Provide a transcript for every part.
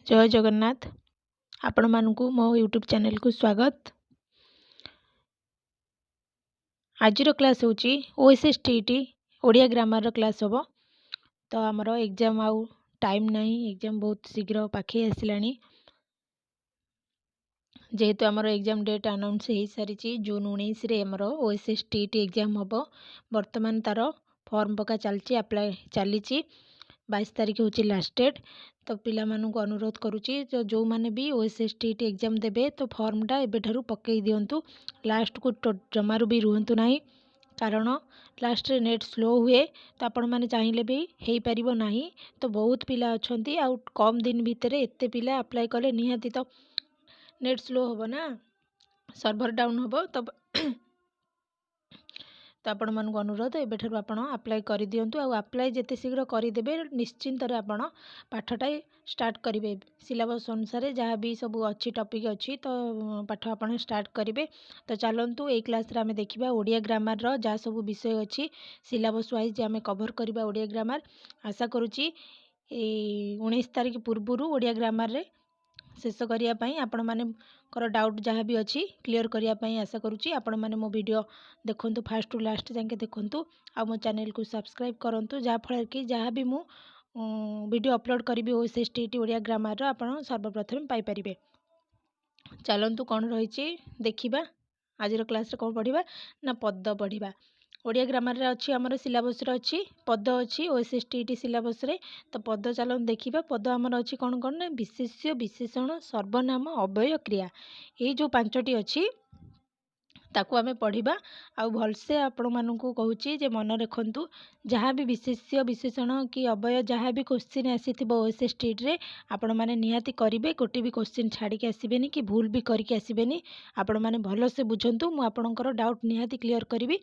जय जगन्नाथ। आपण मानकु मो यूट्यूब चैनल को स्वागत। आजिर क्लास होची ओएसएसटीटी ओडिया ग्रामर क्लास होबो। तो हमरो एग्जाम आउ टाइम नहीं, एग्जाम बहुत शीघ्र पाखे आसिलानी। जेहेतु हमरो एग्जाम डेट अनाउंस हो सारी जून 19 रे हमरो ओएसएसटीटी एग्जाम होबो। वर्तमान तार फॉर्म पका चलची, अप्लाई चली 22 तारीख होची लास्ट डेट। तो पिला मानू अनुरोध करुच्ची जो मैंने भी ओएसएसटीटी एग्जाम देबे तो फॉर्मटा एबेठारु पकई दियंतु। लास्ट को जमारू भी रुहंतु नहीं, कारण लास्ट रे नेट स्लो हुए तो आपण मैंने चाहिए भी हो पारिबो नहीं। तो बहुत पिला अछंती आ कम दिन भितर एते पिला अप्लाई कले निहाती तो नेट स्लो होबो ना, सर्वर डाउन होबो। तब तो आपण मानक अनुरोध एबेठारु आपण अप्लाई कर दियंतु। आ अप्लाई जेते शीघ्र करदेबे निश्चिंत रे आपण पाठटा स्टार्ट करेंगे। सिलेबस अनुसार जहाँ भी सब अच्छी टॉपिक अच्छी तो पाठ आपण स्टार्ट करेंगे। तो चलतु ए क्लास रे आमे देखिबा ओडिया ग्रामर रो जहाँ सब विषय अच्छी सिलेबस वाइज आमे कवर करबा ओडिया ग्रामर। आशा करूची 19 तारीख पूर्व ओडिया ग्रामर रे शेष करने आपण मैंने डाउट जहाँ भी अच्छी क्लीयर करने आशा करुच्ची। आपण मैंने मो वीडियो देखंतु फास्ट टू लास्ट जाके देखंतु। आ मो चैनल को सब्सक्राइब करंतु जहाँफल कि जहाँ भी मु वीडियो अपलोड करी ओएसएसटीटी ओडिया ग्रामर आपण सर्वप्रथम पाइपर। चलतु कौन रही देखा आज क्लास कौन पढ़ा ना पद पढ़ा। ओडिया ग्रामर रे अच्छी आमर सिलेबस रे अच्छी पद अच्छी ओएसएसटीटी सिलेबस रे। तो पद चलो देखा। पद आमर अच्छी कौन कौन ना विशेष्य विशेषण सर्वनाम अव्यय क्रिया, ये जो पांचटी अच्छी ताकू आमे पढ़िबा। आउ भलसे आपण मानकू कहूची जे मन रखंतु जहाँ भी विशेष्य विशेषण कि अव्यय जहाँ भी क्वेश्चन आसीथिबो ओएसएसटीटी रे आपण माने निहाती करिवे। गोटे भी क्वेश्चन छाड़ी के आसीबेनी कि भूल भी करके आसीबेनी। आपण माने भलसे बुझंतु, मु आपणकर डाउट निहाती क्लियर करिवि।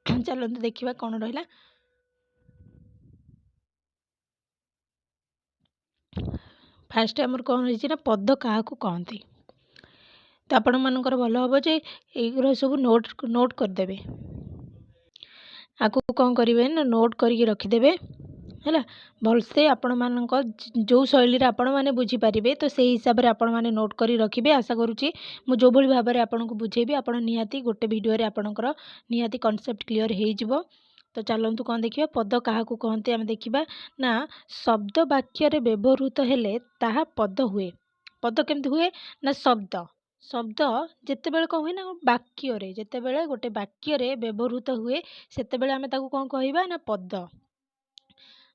चलते देखिबा कौन रहिला। फास्ट आमर कौन रही ना पद क्या कहती। तो आपण मानकर भल हम जे ये सब नोट करदे। आपको कौन करेंगे ना नोट करके रखिदेवे है भलसे। आपण मान जो शैली आपण मैंने बुझीपारे तो से हिसाब से आपण मैंने नोट कर रखिए। आशा करुच्ची मु जो भाई भाव में आपको बुझेबी आपण निहाती गोटे वीडियो रे आपणकर निहाती कॉन्सेप्ट क्लियर हो। तो चलतु कौन देखिए पद क्या कहते आम देखा ना शब्द वाक्य रे व्यवहृत हेले ताहा पद हुए। पद केमती हुए ना शब्द शब्द जितेबाला कौन हुए ना वाक्य रे जितेबाला गोटे वाक्य रे व्यवहृत हुए सेतेबाला आमे ताकू कौन कहबा ना पद।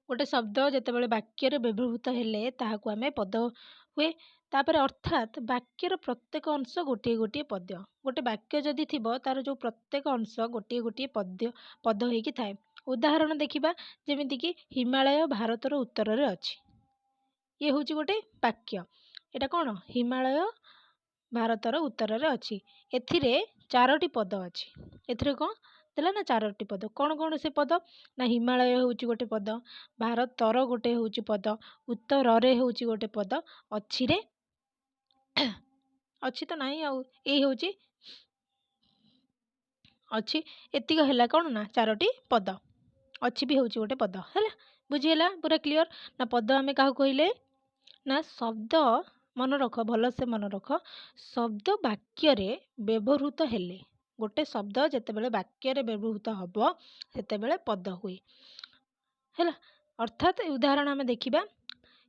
गोटे शब्द जितेबाला वाक्य रे व्यवहृत हेले ताहाकू आमे पद हुए। तापर अर्थात वाक्यर प्रत्येक अंश गोटे गोटे पद। गोटे वाक्य जदि थिबो तार जो प्रत्येक अंश गोटे गोटे पद होइकी थाए। उदाहरण देखिबा जेमिति कि हिमालय भारतर उत्तर रे अछि। ये होची गोटे वाक्य। एटा कौन हिमालय भारतर उत्तर रे अछि। एथिरे चारोटी पद अछि। एथिरे कौन देला ना चारोटी पद। कौन कौन से पद ना हिमालय होची गोटे पद, भारतर गोटे होची पद, उत्तर रे होची गोटे पद, अछि रे अछि तो नहीं आउ ए होची अछि। एतिक हैला कौन ना चारोटी पद। अछि भी होची गोटे पद हैला। बुझिएला पूरा क्लियर ना। पद आमे काहू कहिले ना शब्द मन रख भल से मन रख। शब्द वाक्य रे व्यवहृत हेले गोटे शब्द जेतेबेले वाक्य रे व्यवहृत हबो सेतेबेले पद हुए हैला। अर्थात उदाहरण आमे देखिबा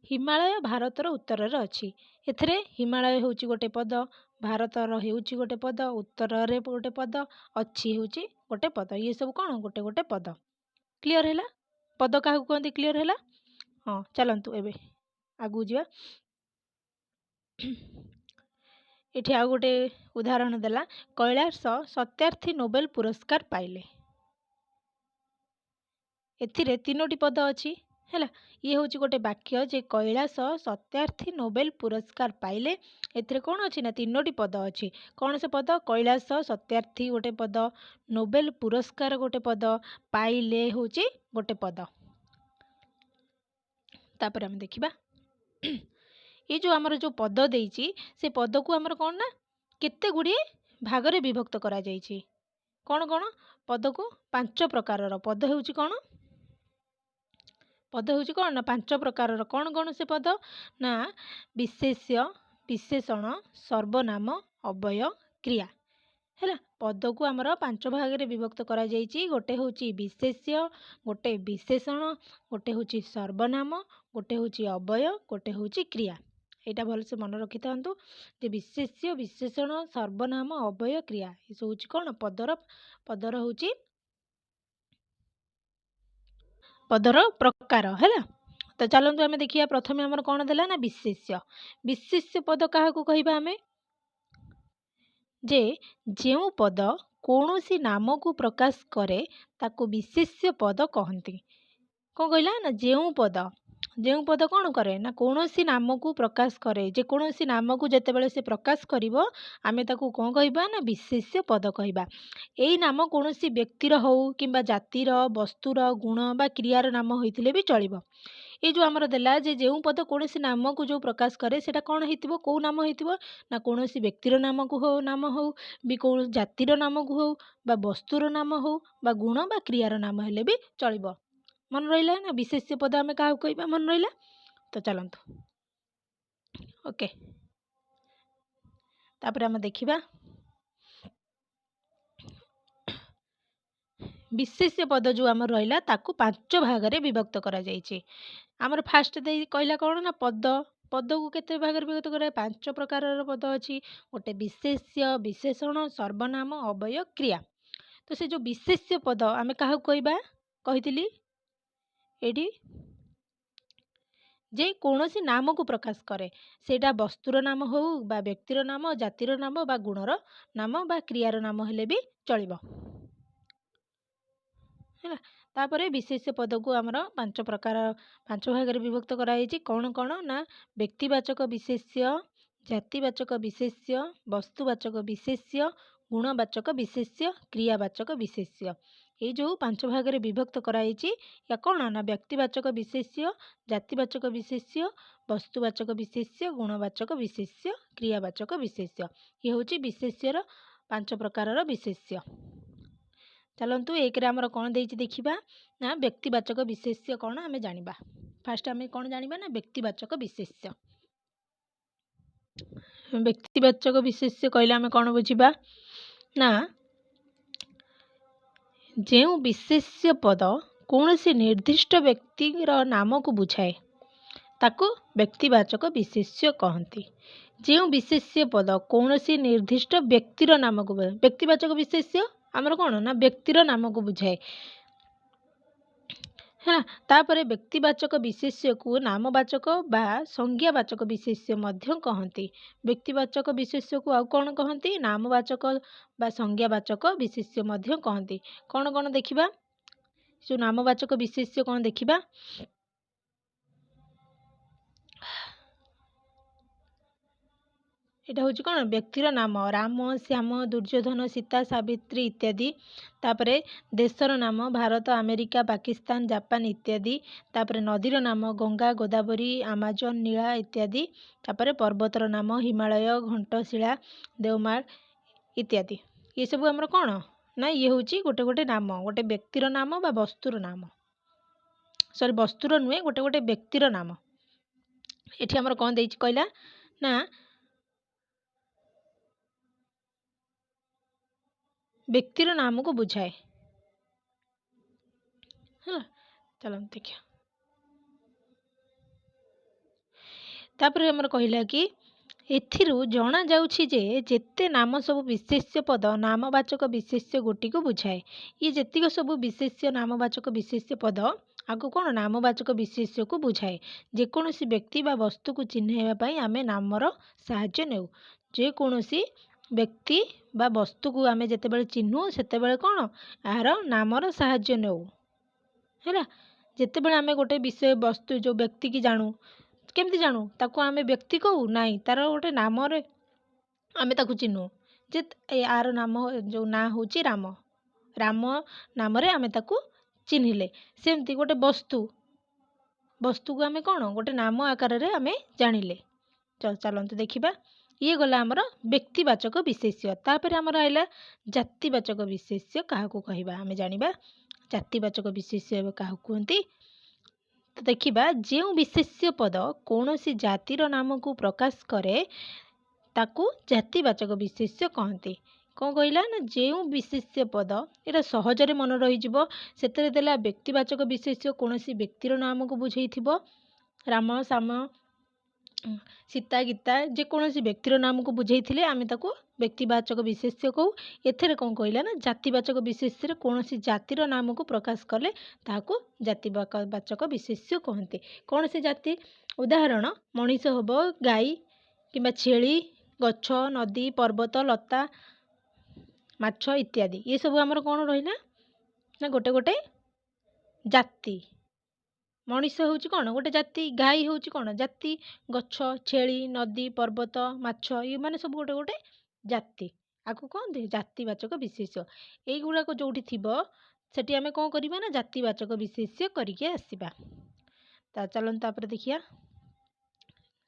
हिमालय भारतर उत्तर रे अछि। एथिरे हिमालय होची गोटे पद, भारतर होची गोटे पद, उत्तर रे गोटे पद, अछि होची गोटे पद। ये सब कौन गोटे गोटे पद। क्लियर हैला पद क्या कहते क्लियर हैला। हाँ चलतु एबे आगु जीवा। एठी आ गोटे उदाहरण देला कैलाश सत्यार्थी नोबेल पुरस्कार पाइले। एथिरे तीनोटी पद अछि हैला। ये होची गोटे वाक्य जे कैलाश सत्यार्थी नोबेल पुरस्कार पाइले। एथिरे कौन अछि ना तीनोटी पद अछि। कौन से पद कैलाश सत्यार्थी गोटे पद, नोबेल पुरस्कार गोटे पद, पाइले होची गोटे पद। तापर हम देखिबा ये जो आमर जो पद देइची से पद को आमर कौन ना केते गुड़िए भाग रे विभक्त करा जाइची। कौन कौन पद को 5 प्रकार पद होची कौन पद होची कौन ना 5 प्रकार कौन कौन से पद ना विशेष्य विशेषण सर्वनाम अव्यय क्रिया है पद को आमर 5 भाग में विभक्त करा जायछि गोटे होची विशेष्य गोटे विशेषण गोटे होची सर्वनाम गोटे होची अव्यय गोटे होची क्रिया यहाँ भलसे मन रखी था विशेष्य विशेषण सर्वनाम अव्यय क्रिया ये सब होची कौन पदर होची पदर प्रकार है तो चलतु आम देखिए प्रथम आमर कौन देला ना विशेष्य विशेष्य पद क्या कहवा आम जे जो पद कौन सी नाम को प्रकाश करे ताको विशेष्य पद कहती कौन कहला ना जो पद कौन करे ना कौन सी नाम को प्रकाश करे जेकोसी नाम को जितेबाला से प्रकाश करिवो आमे ताकू कौन कहबा ना विशेष्य पद कहबा एई नाम कौन सी व्यक्तिर हो किंबा जातिर वस्तुर गुण बा क्रियार नाम होइथिले भी चलिबो ये जो आमर देला जे जो पद कौन सी नाम को जो प्रकाश करे सेटा कौन होइथिबो को नाम होइथिबो ना कौन सी व्यक्तिर नाम को हो भी कौन जातिर नाम को हो बा वस्तुर नाम हो बा गुण बा क्रियार नाम हेले भी चलिबो मन रहा ना विशेष्य पद आम क्या कहबा मन रहा तो चलतु ओके तापर आम देखिबा विशेष्य पद जो आम रहा ताकू 5 भाग में विभक्त करा जायछि आमर फास्ट दे कहला कौन ना पद पद को केते भाग में विभक्त करा 5 प्रकार पद अच्छी गोटे विशेष्य विशेषण सर्वनाम अव्यय क्रिया तो से जो विशेष्य पद आम क्या कहबा कही एडी जे कौनसी नाम को प्रकाश करे सेटा वस्तुर नाम हो बा व्यक्तिर नाम जातिर नाम बा गुणर नाम बा क्रियार नाम हेले भी चलिबो है तापर विशेष्य पद को आमर 5 प्रकार 5 भाग में विभक्त कराई कौन कौन ना व्यक्तिवाचक विशेष्य जातिवाचक विशेष्य वस्तुवाचक विशेष्य गुणवाचक विशेष्य क्रियावाचक विशेष्य ये जो 5 भाग में विभक्त कराई या कौन ना व्यक्तिवाचक विशेष्य जातिवाचक विशेष्य वस्तुवाचक विशेष्य गुणवाचक विशेष्य क्रियावाचक विशेष्य ये हूँ विशेष्यर 5 प्रकार विशेष्य चलतु एक आमर कौन देछि देखिबा ना व्यक्तिवाचक विशेष्य कौन आम जानिबा फास्ट आम कौन जानिबा ना व्यक्तिवाचक विशेष्य व्यक्तिवाचक विशेष्य कहले आम कौन बुझिबा ना जो विशेष्य पद कौन से निर्दिष्ट व्यक्तिर नाम को बुझाए ताको व्यक्तिवाचक विशेष्य कहती जो विशेष्य पद कौन से निर्दिष्ट व्यक्तिर नाम को व्यक्तिवाचक विशेष्य आमर कौन ना व्यक्तिर नाम को बुझाए है तापर व्यक्तिवाचक विशेष्य को नामवाचक बा संज्ञावाचक विशेष्य मध्य कहती व्यक्तिवाचक विशेष्य को आउ कौन कहती नामवाचक बा संज्ञावाचक विशेष्य मध्य कहती कौन कौन देखिबा जो नामवाचक विशेष्य कौन देखिबा एटा हूँ कौन व्यक्तिर नाम राम श्याम दुर्योधन सीता सावित्री इत्यादि तापरे देशर नाम भारत अमेरिका पाकिस्तान जापान इत्यादि तापरे नदीर नाम गंगा गोदावरी आमाजन नीला इत्यादि तापरे पर्वतर नाम हिमालय घंटशिला देवमाल इत्यादि ये सब आमर कौन ना ये हूँ गोटे गोटे नाम गोटे व्यक्तिर नाम बा वस्तुर नाम सॉरी वस्तुर नुहे गोटे गोटे व्यक्तिर नाम एठी आमर कौन देछि कहला ना व्यक्तिर नाम को बुझाए है चलो देखिए तापर हमर कहला कि एथिरु जना जाउछि जे जेते नाम सब विशेष्य पद नामवाचक विशेष्य गोटी को बुझाए ये जेतिक सब विशेष्य नामवाचक विशेष्य पद आगु कौन नामवाचक विशेष्य को बुझाए जेकोसी व्यक्ति बा वस्तु को चिन्हैबा आमे नामर साहाय्य नेउ जेकोसी व्यक्ति बा वस्तु को आमे जेतेबेले चिन्हू सेतेबेले कौन यार नामर साहाय्य नेउ है जेतेबेले आमे गोटे विषय वस्तु जो व्यक्ति की जानू केमती जानू ताको आमे व्यक्ति कहू नाई तार गोटे नाम आमे ताको चिन्हू जे यार नाम जो ना होची राम राम नाम रे आमे ताको चिन्हिले सेमती गोटे वस्तु वस्तु को आमे कौन गोटे नाम आकार रे आमे जानिले चलते देखिबा ये गला आमर व्यक्तिवाचक विशेष्य तापर आमर आइला जातिवाचक विशेष्य क्या कहवा आमे जानिबा जातिवाचक विशेष्य क्या कहते तो देखिबा जो विशेष्य पद कौनसी जातिर नाम को प्रकाश करे ताकू जातिवाचक विशेष्य कहती। कौन कहला ना जो विशेष्य पद यहाँ सहजरे मन रही से देला व्यक्तिवाचक विशेष्य कौन व्यक्तिर नाम को बुझेइथिबो राम श्याम सीता गीता जेकोसी व्यक्तिर नाम को बुझेइथिले आमे ताकू व्यक्तिवाचक विशेष्य कहू। एथेरे कौन कहला ना जातिवाचक विशेष्य कौन जातिर नाम को प्रकाश कले ताकू जातिवाचक विशेष्य कहते। कौन से जाति उदाहरण मनीष हम गाई किंबा छेली गछ नदी पर्वत लता माछ इत्यादि ये सब आमर कौन रहा ना गोटे गोटे जाति। मनीष हूँ कौन गोटे जाति गाई हूँ कौन जाति गछ छेली नदी पर्वत माछ ये मैंने सब गोटे गोटे जाति आपको कहते जातिवाचक विशेष्य यहीगुड़ाक जो सेठी आमे कौन करवा ना जातिवाचक विशेष्य करके आसवा। चलता देखिया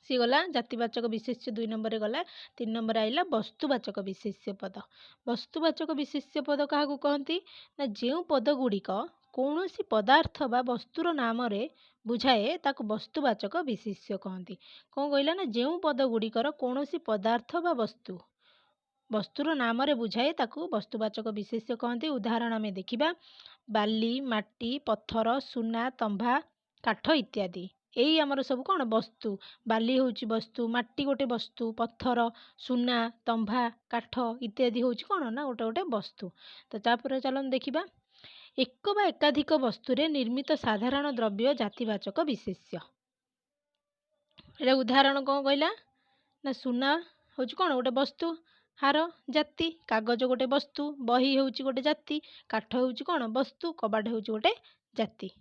सी गला जातिवाचक विशेष्य 2 नंबर गला। 3 नंबर आइला वस्तुवाचक विशेष्य पद। वस्तुवाचक विशेष्य पद क्या कहती ना जो पद गुड़िक कौन पदार्थ बा वस्तुर नाम रे बुझाए ताको वस्तुवाचक विशेष्य कहती। कौन कहला ना जो पद गुड़िकर कौन पदार्थ बा वस्तु वस्तुर नाम रे बुझाए ताको वस्तुवाचक विशेष्य कहती। उदाहरण आमे देखिबा बाली माटी पत्थर सुना तंभा काठ इत्यादि यही आमर सब कौन वस्तु बाली हूँ वस्तु माटी गोटे वस्तु पत्थर सुना तंभा काठ इत्यादि हूँ कौन ना गोटे गोटे वस्तु। तो तापर चलन देखिबा एक बा एकाधिक वस्तुरे निर्मित साधारण द्रव्य जातिवाचक विशेष्य। उदाहरण कौन कहला ना सुना हूँ कौन गोटे वस्तु हार जाति कागज गोटे वस्तु बही हूँ गोटे जाति काठ हूँ कौन वस्तु कबाट हूँ गोटे जाति।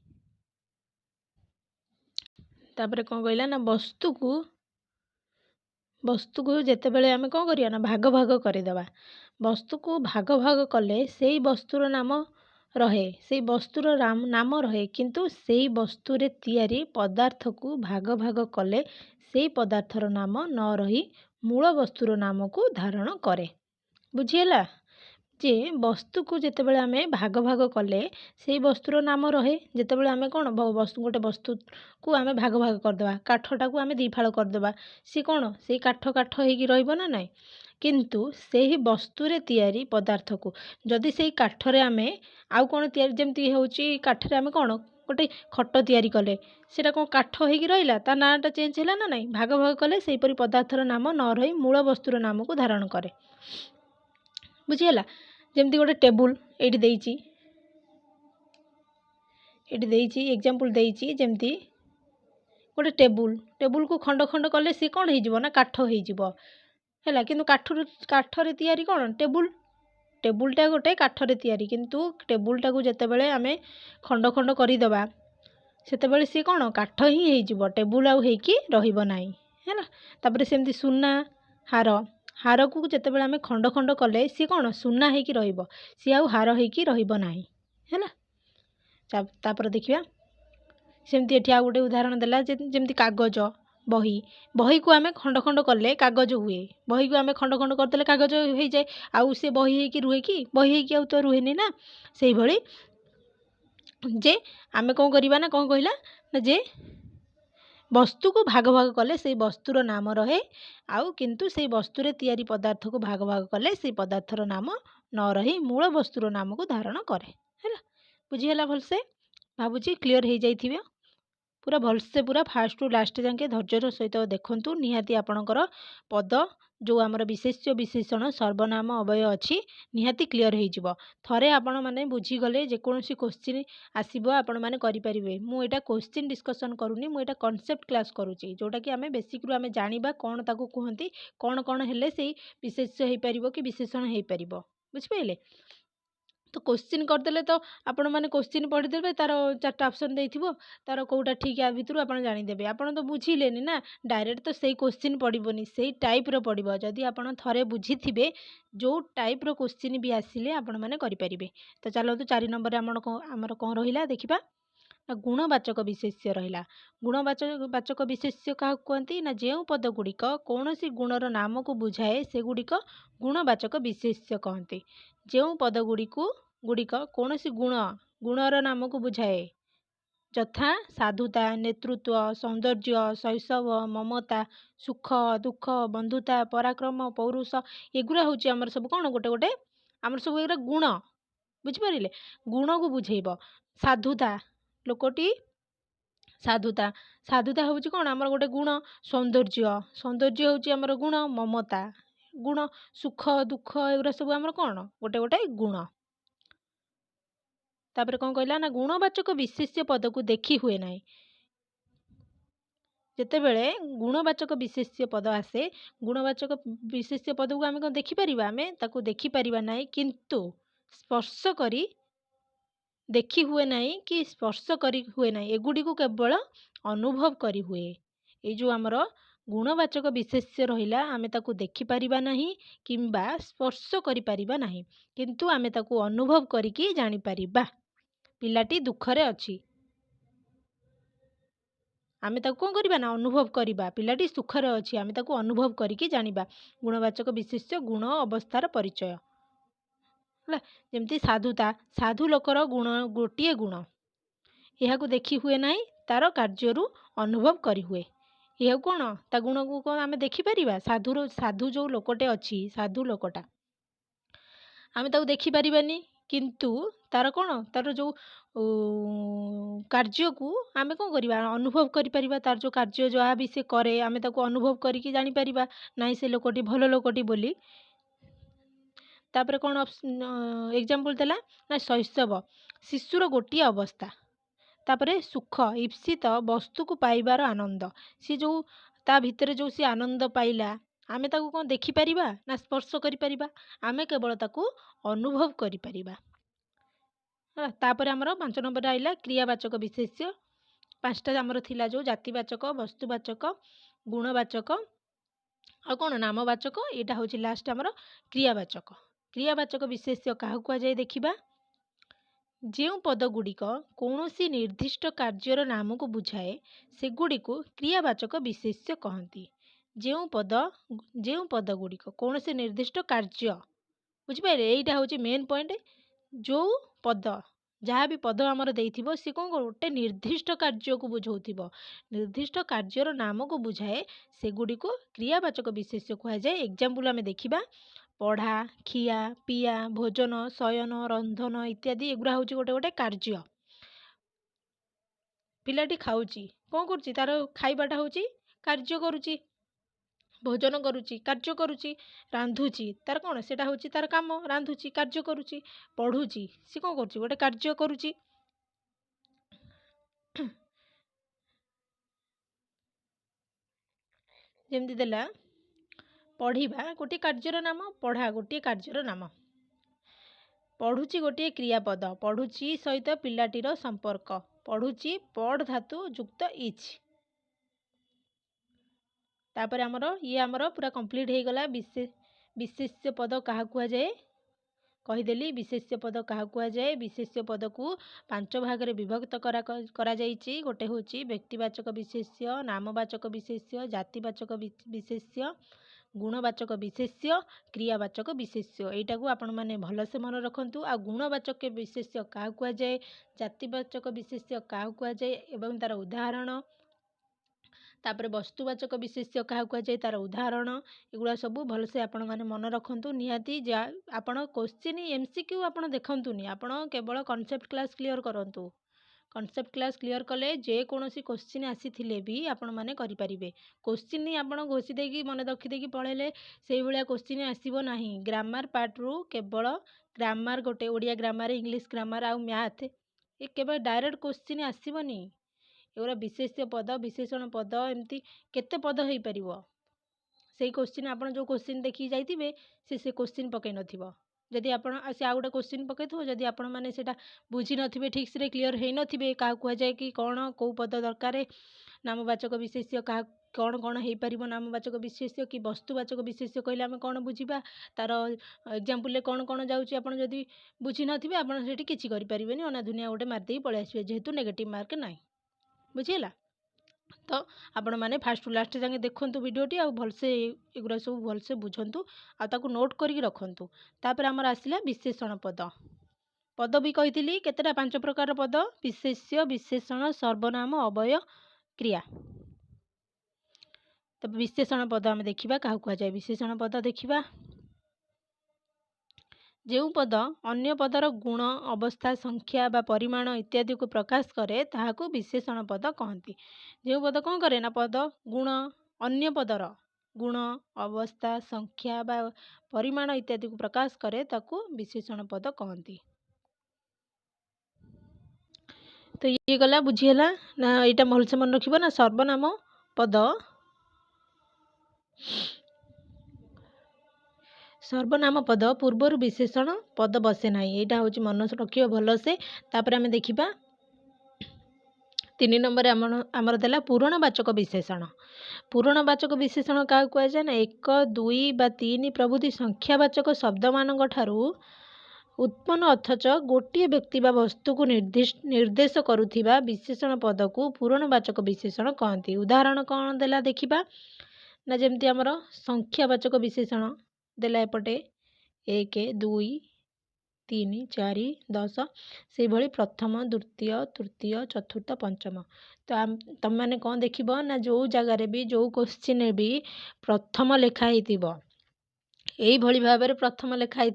तापर कौन कहला ना वस्तु को जितेबले आम कौन करिया ना भाग भाग करदेवा वस्तु को भाग भाग कले से वस्तुर नाम रहे से वस्तुर नाम रहे किंतु से वस्तुरे तैयारी पदार्थ को भाग भाग कले से पदार्थर नाम न रही मूल वस्तुर नाम को धारण करे। बुझीगला जे वस्तु को जितेबले आम भाग भाग कले से वस्तुर नाम रहे जितेबले आम कौन वस्तु गोटे वस्तु को आम भाग भाग करदे काठटा को आम 2 फाड़ करदे सी कौन से काठ काठ होगी रहा ना किंतु से ही वस्तुरे तैयारी पदार्थ को जदि से काठरे आम आउ कौन तैयारी जमती होची काठरे आम कौन गोटे खट तैयारी कले सेटा कौन काठ होगी रहा ता नाटा चेंज है ना नहीं भाग भाग कले से पदार्थर नाम न रही मूल वस्तुर नाम को धारण करे। बुझीगला जमती गोटे टेबुल ये एग्जांपल देइची जमती गोटे टेबुल को खंड खंड कले सी कौन हो ना काठ हो किंतु काठरे तैयारी कौन टेबुलटा गोटे काठरे तैयारी किंतु टेबुलटा को जितेबले आम खंड खंड करदेबा सेतेबले सी कौन काठ ही हो टेबुल आउ होइकी रहिबो नाही हैला। तापर सेमती सुना हार को जितेबले आम खंड खंड कले सी कौन सुना होइकी रहिबो सी आउ हार होइकी रहिबो नाही हैला। तापर देखिबा सेमती एठी आ गोटे उदाहरण देला जेमती कागज बही को आम खंड खंड कले कागज हुए बही को आम खंड खंड करदेले कागज हो जाए आउ से बही होइकी रुहे कि बही होइकी आउ तो रुहेनी ना से भली जे आम कौन करवा ना कौन कहला ना जे वस्तु को भाग भाग कले से वस्तुर नाम रहे आउ किंतु से वस्तुरे तैयारी पदार्थ को भाग भाग कले से पदार्थर नाम न रही मूल वस्तुर नाम को धारण करे है। बुझीगला भलसे भावुची क्लीयर हो जाइथिबे पूरा भलसे पूरा फास्ट टू लास्ट जाके धैर्यर सहित देखंतु निहाती आपणकर पद जो आमर विशेष्य विशेषण सर्वनाम अवय अच्छी निहाती क्लीयर हो थरे आपण मैंने बुझीगले जेकोसी क्वेश्चन आसब आपण मैंने करें मुझा क्वेश्चन डिस्कसन करूनी मुझा कॉन्सेप्ट क्लास करुच्ची जोटा कि आम बेसिक रू आम जाना कौन ताको कहती कौन कौन हेले से विशेष्य हो पार कि विशेषण हो पार बुझिपारे। तो क्वेश्चन करदेले तो आपण मैंने क्वेश्चन पढ़ीदेवे तार 4टा ऑप्शन देथिबो तार कोटा ठीक या भितर आप जानीदेवे आपण तो बुझिलेनी ना डायरेक्ट तो सही क्वेश्चन पड़ोनी से टाइप रो पड़ो जदि आपण थरे बुझी जो टाइप रो क्वेश्चन भी आसिले आपण मैंने करें। तो चलतु 4 नंबर आमर कौन रहा देखा गुणवाचक विशेष्य रहा। गुणवाचक विशेष्य क्या कहती ना जो पद गुड़िक कौन गुणर नाम को बुझाए से गुड़िक गुणवाचक विशेष्य कहती। जो पद गुड़िक कौन गुणर नाम को बुझाए ଯଥା ସାଧୁତା, ନେତୃତ୍ୱ, ସୌନ୍ଦର୍ଯ୍ୟ, ଶୈଶବ, ମମତା, ସୁଖ, ଦୁଃଖ, ବନ୍ଧୁତା, ପରାକ୍ରମ, ପୌରୁଷ, ଏଗୁଡ଼ା ହେଉଛି ଆମର ସବୁ କ'ଣ ଗୋଟେ ଗୋଟେ ଆମର ସବୁ ଏଗୁଡ଼ା ଗୁଣ। ବୁଝିପାରିଲେ? ଗୁଣକୁ ବୁଝେଇବ। ସାଧୁତା, ଲୋକଟି ସାଧୁତା, ସାଧୁତା ହେଉଛି କ'ଣ ଆମର ଗୋଟେ ଗୁଣ। ସୌନ୍ଦର୍ଯ୍ୟ, ସୌନ୍ଦର୍ଯ୍ୟ ହେଉଛି ଆମର ଗୁଣ। ମମତା ଗୁଣ। ସୁଖ, ଦୁଃଖ, ଏଗୁଡ଼ା ସବୁ ଆମର କ'ଣ ଗୋଟେ ଗୋଟେ ଗୁଣ। ତାପରେ କ'ଣ କହିଲା ନା ଗୁଣବାଚକ ବିଶେଷ୍ୟ ପଦକୁ ଦେଖି ହୁଏ ନାହିଁ। ଯେତେବେଳେ ଗୁଣବାଚକ ବିଶେଷ୍ୟ ପଦ ଆସେ, ଗୁଣବାଚକ ବିଶେଷ୍ୟ ପଦକୁ ଆମେ କ'ଣ ଦେଖିପାରିବା? ଆମେ ତାକୁ ଦେଖିପାରିବା ନାହିଁ, କିନ୍ତୁ ସ୍ପର୍ଶ କରି ଦେଖି ହୁଏ ନାହିଁ କି ସ୍ପର୍ଶ କରି ହୁଏ ନାହିଁ, ଏଗୁଡ଼ିକୁ କେବଳ ଅନୁଭବ କରି ହୁଏ। ଏଇ ଯେଉଁ ଆମର ଗୁଣବାଚକ ବିଶେଷ୍ୟ ରହିଲା, ଆମେ ତାକୁ ଦେଖିପାରିବା ନାହିଁ କିମ୍ବା ସ୍ପର୍ଶ କରିପାରିବା ନାହିଁ, କିନ୍ତୁ ଆମେ ତାକୁ ଅନୁଭବ କରିକି ଜାଣିପାରିବା। ପିଲାଟି ଦୁଃଖରେ ଅଛି, ଆମେ ତାକୁ କ'ଣ କରିବା ନା ଅନୁଭବ କରିବା। ପିଲାଟି ସୁଖରେ ଅଛି, ଆମେ ତାକୁ ଅନୁଭବ କରିକି ଜାଣିବା। ଗୁଣବାଚକ ବିଶେଷ୍ୟ ଗୁଣ ଅବସ୍ଥାର ପରିଚୟ ହେଲା। ଯେମିତି ସାଧୁତା, ସାଧୁ ଲୋକର ଗୁଣ ଗୋଟିଏ ଗୁଣ, ଏହାକୁ ଦେଖି ହୁଏ ନାହିଁ, ତାର କାର୍ଯ୍ୟରୁ ଅନୁଭବ କରିହୁଏ। ଏହାକୁ କ'ଣ ତା ଗୁଣକୁ କ'ଣ ଆମେ ଦେଖିପାରିବା? ସାଧୁ ଯେଉଁ ଲୋକଟେ ଅଛି, ସାଧୁ ଲୋକଟା ଆମେ ତାକୁ ଦେଖିପାରିବାନି, କିନ୍ତୁ ତାର କ'ଣ ତାର ଯେଉଁ କାର୍ଯ୍ୟକୁ ଆମେ କ'ଣ କରିବା? ଅନୁଭବ କରିପାରିବା। ତାର ଯେଉଁ କାର୍ଯ୍ୟ ଯାହା ବି ସେ କରେ, ଆମେ ତାକୁ ଅନୁଭବ କରିକି ଜାଣିପାରିବା ନାହିଁ ସେ ଲୋକଟି ଭଲ ଲୋକଟି ବୋଲି। ତାପରେ କ'ଣ ଏକ୍ଜାମ୍ପଲ୍ ଦେଲା ନା ଶୈଶବ, ଶିଶୁର ଗୋଟିଏ ଅବସ୍ଥା। ତାପରେ ସୁଖ, ଇପ୍ସିତ ବସ୍ତୁକୁ ପାଇବାର ଆନନ୍ଦ, ସେ ଯେଉଁ ତା ଭିତରେ ଯେଉଁ ସେ ଆନନ୍ଦ ପାଇଲା, ଆମେ ତାକୁ କ'ଣ ଦେଖିପାରିବା ନା ସ୍ପର୍ଶ କରିପାରିବା? ଆମେ କେବଳ ତାକୁ ଅନୁଭବ କରିପାରିବା। ତାପରେ ଆମର 5 ନମ୍ବରରେ ଆଇଲା କ୍ରିୟାବାଚକ ବିଶେଷ୍ୟ। 5ଟା ଆମର ଥିଲା ଯେଉଁ ଜାତିବାଚକ, ବସ୍ତୁବାଚକ, ଗୁଣବାଚକ ଆଉ କ'ଣ ନାମବାଚକ। ଏଇଟା ହେଉଛି ଲାଷ୍ଟ ଆମର କ୍ରିୟାବାଚକ। କ୍ରିୟାବାଚକ ବିଶେଷ୍ୟ କାହାକୁ କୁହାଯାଏ ଦେଖିବା। ଯେଉଁ ପଦଗୁଡ଼ିକ କୌଣସି ନିର୍ଦ୍ଦିଷ୍ଟ କାର୍ଯ୍ୟର ନାମକୁ ବୁଝାଏ, ସେଗୁଡ଼ିକୁ କ୍ରିୟାବାଚକ ବିଶେଷ୍ୟ କହନ୍ତି। ଯେଉଁ ପଦଗୁଡ଼ିକ କୌଣସି ନିର୍ଦ୍ଦିଷ୍ଟ କାର୍ଯ୍ୟ, ବୁଝିପାରିଲେ? ଏଇଟା ହେଉଛି ମେନ୍ ପଏଣ୍ଟ। ଯେଉଁ ପଦ, ଯାହା ବି ପଦ ଆମର ଦେଇଥିବ, ସେ କ'ଣ ଗୋଟେ ନିର୍ଦ୍ଦିଷ୍ଟ କାର୍ଯ୍ୟକୁ ବୁଝାଉଥିବ, ନିର୍ଦ୍ଦିଷ୍ଟ କାର୍ଯ୍ୟର ନାମକୁ ବୁଝାଏ, ସେଗୁଡ଼ିକୁ କ୍ରିୟାବାଚକ ବିଶେଷ୍ୟ କୁହାଯାଏ। ଏକ୍ଜାମ୍ପଲ୍ ଆମେ ଦେଖିବା। ପଢ଼ା, ଖିଆ, ପିଆ, ଭୋଜନ, ଶୟନ, ରନ୍ଧନ ଇତ୍ୟାଦି, ଏଗୁଡ଼ା ହେଉଛି ଗୋଟେ ଗୋଟେ କାର୍ଯ୍ୟ। ପିଲାଟି ଖାଉଛି, କ'ଣ କରୁଛି? ତାର ଖାଇବାଟା ହେଉଛି କାର୍ଯ୍ୟ କରୁଛି। ଭୋଜନ କରୁଛି, କାର୍ଯ୍ୟ କରୁଛି। ରାନ୍ଧୁଛି, ତାର କ'ଣ ସେଇଟା ହେଉଛି ତାର କାମ, ରାନ୍ଧୁଛି, କାର୍ଯ୍ୟ କରୁଛି। ପଢ଼ୁଛି, ସେ କ'ଣ କରୁଛି? ଗୋଟେ କାର୍ଯ୍ୟ କରୁଛି। ଯେମିତି ଦେଲା ପଢ଼ିବା ଗୋଟିଏ କାର୍ଯ୍ୟର ନାମ, ପଢ଼ା ଗୋଟିଏ କାର୍ଯ୍ୟର ନାମ। ପଢ଼ୁଛି ଗୋଟିଏ କ୍ରିୟାପଦ, ପଢ଼ୁଛି ସହିତ ପିଲାଟିର ସମ୍ପର୍କ। ପଢ଼ୁଛି ପଢ଼ ଧାତୁ ଯୁକ୍ତ ଇଚ୍। ତାପରେ ଆମର ପୁରା କମ୍ପ୍ଲିଟ୍ ହେଇଗଲା। ବିଶେଷ୍ୟ ପଦ କାହାକୁ କୁହାଯାଏ କହିଦେଲି। ବିଶେଷ୍ୟ ପଦ କାହାକୁ କୁହାଯାଏ? ବିଶେଷ୍ୟ ପଦକୁ 5 ଭାଗରେ ବିଭକ୍ତ କରାଯାଇଛି। ଗୋଟେ ହେଉଛି ବ୍ୟକ୍ତିବାଚକ ବିଶେଷ୍ୟ, ନାମବାଚକ ବିଶେଷ୍ୟ, ଜାତିବାଚକ ବିଶେଷ୍ୟ, ଗୁଣବାଚକ ବିଶେଷ୍ୟ, କ୍ରିୟାବାଚକ ବିଶେଷ୍ୟ। ଏଇଟାକୁ ଆପଣମାନେ ଭଲସେ ମନେ ରଖନ୍ତୁ। ଆଉ ଗୁଣବାଚକ ବିଶେଷ୍ୟ କାହାକୁ କୁହାଯାଏ, ଜାତିବାଚକ ବିଶେଷ୍ୟ କାହାକୁ କୁହାଯାଏ ଏବଂ ତାର ଉଦାହରଣ, ତାପରେ ବସ୍ତୁବାଚକ ବିଶେଷ୍ୟ କାହାକୁ କୁହାଯାଏ, ତାର ଉଦାହରଣ, ଏଗୁଡ଼ା ସବୁ ଭଲସେ ଆପଣମାନେ ମନେ ରଖନ୍ତୁ। ନିହାତି ଆପଣ କୋଶ୍ଚିନ୍ MCQ ଆପଣ ଦେଖନ୍ତୁନି, ଆପଣ କେବଳ କନସେପ୍ଟ କ୍ଲାସ୍ କ୍ଲିୟର୍ କରନ୍ତୁ। କନସେପ୍ଟ କ୍ଲାସ୍ କ୍ଲିୟର୍ କଲେ ଯେକୌଣସି କୋଶ୍ଚିନ୍ ଆସିଥିଲେ ବି ଆପଣମାନେ କରିପାରିବେ। କୋଶ୍ଚିନ୍ ଆପଣ ଘୋଷି ଦେଇକି ମନେ ରଖିଦେଇକି ପଳେଇଲେ ସେଇଭଳିଆ କୋଶ୍ଚିନ୍ ଆସିବ ନାହିଁ। ଗ୍ରାମାର ପାର୍ଟରୁ କେବଳ ଗ୍ରାମାର, ଗୋଟେ ଓଡ଼ିଆ ଗ୍ରାମାର, ଇଂଲିଶ ଗ୍ରାମାର ଆଉ ମ୍ୟାଥ୍, ଏ କେବଳ ଡାଇରେକ୍ଟ କୋଶ୍ଚିନ୍ ଆସିବନି। ଏଗୁଡ଼ା ବିଶେଷ୍ୟ ପଦ, ବିଶେଷଣ ପଦ, ଏମିତି କେତେ ପଦ ହେଇପାରିବ। ସେଇ କୋଶ୍ଚିନ୍ ଆପଣ ଯେଉଁ କୋଶ୍ଚିନ୍ ଦେଖିକି ଯାଇଥିବେ, ସେ କୋଶ୍ଚିନ୍ ପକାଇ ନଥିବ। ଯଦି ଆପଣ ସେ ଆଉ ଗୋଟେ କୋଶ୍ଚିନ୍ ପକାଇଥିବ, ଯଦି ଆପଣମାନେ ସେଇଟା ବୁଝିନଥିବେ, ଠିକ୍ସରେ କ୍ଲିୟର୍ ହେଇନଥିବେ, କାହାକୁ କୁହାଯାଏ କି କ'ଣ, କେଉଁ ପଦ ଦରକାର, ନାମବାଚକ ବିଶେଷ୍ୟ କାହା କ'ଣ କ'ଣ ହେଇପାରିବ, ନାମବାଚକ ବିଶେଷ୍ୟ କି ବସ୍ତୁବାଚକ ବିଶେଷ୍ୟ କହିଲେ ଆମେ କ'ଣ ବୁଝିବା, ତାର ଏକ୍ଜାମ୍ପଲ୍ରେ କ'ଣ କ'ଣ ଯାଉଛି, ଆପଣ ଯଦି ବୁଝିନଥିବେ ଆପଣ ସେଠି କିଛି କରିପାରିବେନି, ଅନାଧୁନିଆ ଗୋଟେ ମାରିଦେଇକି ପଳେଇ ଆସିବେ, ଯେହେତୁ ନେଗେଟିଭ୍ ମାର୍କ ନାହିଁ। ବୁଝିହେଲା? ତ ଆପଣମାନେ ଫାଷ୍ଟରୁ ଲାଷ୍ଟ ଯାକେ ଦେଖନ୍ତୁ ଭିଡ଼ିଓଟି, ଆଉ ଭଲସେ ଏଗୁଡ଼ା ସବୁ ଭଲସେ ବୁଝନ୍ତୁ ଆଉ ତାକୁ ନୋଟ୍ କରିକି ରଖନ୍ତୁ। ତାପରେ ଆମର ଆସିଲା ବିଶେଷଣ ପଦ। पद भी कही केतेटा 5 प्रकार पद विशेष्य विशेषण सर्वनाम अवय क्रिया। तो विशेषण पद आम देखा क्या कहुए विशेषण पद देखा जो पद अन्य पदर गुण अवस्था संख्या बा परिमाण इत्यादि को प्रकाश करे ताहाकू विशेषण पद कहती। जो पद कौन करे ना पद गुण अन्य पदर गुण अवस्था संख्या बा परिमाण इत्यादि को प्रकाश करे ताकू विशेषण पद कहती। तो ये गला बुझीगला ना यहाँ भलसे मन रखिबो ना सर्वनाम पद सर्वनाम पद पूर्वर विशेषण पद बसे ना यहाँ हूँ मन रखियो भलसे। तापर आम देखा 3 नंबर आमर देला पूरणवाचक विशेषण। पूरणवाचक विशेषण क्या कहुए ना 1 2 बा 3 प्रभृति संख्यावाचक शब्द मान उत्पन्न अथच गोटे व्यक्ति बा वस्तु को निर्देश करुथिबा विशेषण पद को पूरणवाचक विशेषण कहती। उदाहरण कौन देला देखिबा ना जमती आमर संख्यावाचक विशेषण देला एपटे 1 2 3 4 10 से भली प्रथम द्वितीय तृतीय चतुर्थ पंचम। तो तुम मैंने कौन देखिबो ना जो जगार भी जो क्वेश्चन भी प्रथम लिखाई यही भली भाव में प्रथम लिखाई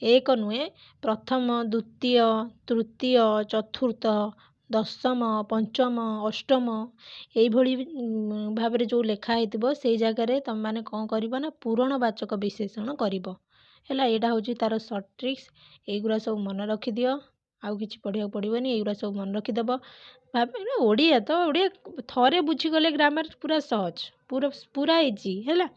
एक नुहे प्रथम द्वितीय तृतीय चतुर्थ दशम पंचम अष्टम यही भली भाव में जो लिखाई से जगार तुम मैंने कौन कर ना पूरणवाचक विशेषण कर यहाँ हूँ तार सर्ट ट्रिक्स। यहीगुरा सब मन रखिदि आउ कि पढ़ा पड़ोनी यहीगुरा सब मन रखिदेव। ओडिया तो ओडिया थरे बुझीगले ग्रामर पूरा सहज पूरा इजी है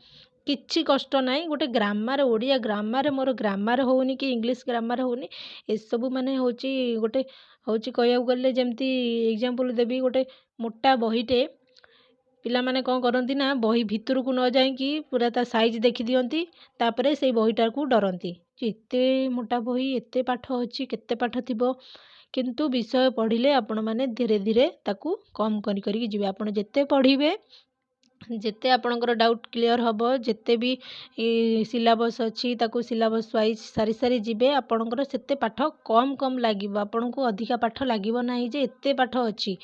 किछि कष्ट नाई। गोटे ग्रामर ओडिया ग्रामर मोर ग्रामर होनी कि इंग्लिश ग्रामर होनी एसबू माने होची गोटे होची कहया गले जमती एग्जांपल देवी गोटे मोटा बहीटे पिला माने कौन करती ना बही भितर को न जाइकी पूरा ता साइज देखी दियंती तापरे से बहीटा को डरती एते मोटा बही एते पाठ अच्छी केते पाठ थिबो किंतु विषय पढ़िले आपण माने धीरे धीरे ताकू कम करी करी जिवे। आपण जेते पढ़िबे जेते आपणकर डाउट क्लियर हम जेते भी सिलेबस अच्छी ताकू सिलेबस वाइज सारी सारी जिबे आपणकर सेते पाठ कम कम लागिबो। आपनको अधिका पाठ लागिबो नाही जे एते पाठ अच्छी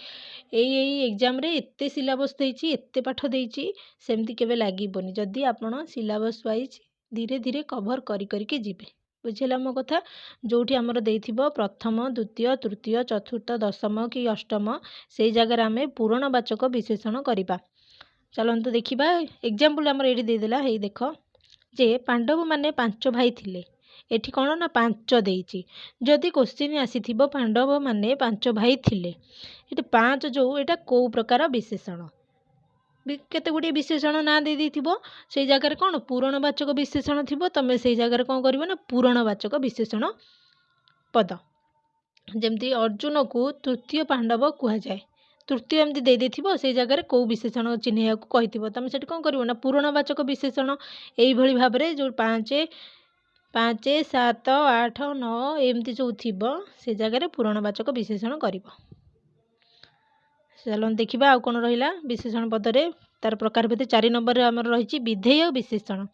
यही एग्जाम रे एते सिलेबस देइची एते पाठ देइची सेमती केबे लागिबोनी जदि आपण सिलेबस वाइज धीरे धीरे कवर करी करी के जिबे। बुझिला मो कथा जोठी हमर देइथिबो प्रथम द्वितीय तृतीय चतुर्थ दशम कि अष्टम से जगह आमे पूरणवाचक विशेषण करिबा। चलतु देखा एग्जाम्पल आमर ये देदेला हे देख जे पांडव माने 5 भाई थिले एठी कौन ना 5 देइची जदि क्वेश्चन आसी पांडव माने 5 भाई थिले ये 5 जो एटा को प्रकार विशेषण केते गुडी विशेषण ना दे देथिबो से जगह कौन पूरणवाचक विशेषण थिबो तमे से जगह कौन करिवो ना पूरणवाचक विशेषण पद जेमती अर्जुन को तृतीय पांडव कहा जाए तृतीय एमती दे देथिबो से जगह कौ विशेषण चिन्हैया को कहिथिबो तमे सेठी कोन करिवो ना पूरणवाचक विशेषण एई भली भाव रे जो 5 5 7 8 9 एमती जो थिबो से जगह पूरणवाचक विशेषण करिवो। चलो देखिबा आ कोन रहिला विशेषण पद रे तार प्रकार भेदे 4 नंबर रे हमर रहिची विधेय विशेषण।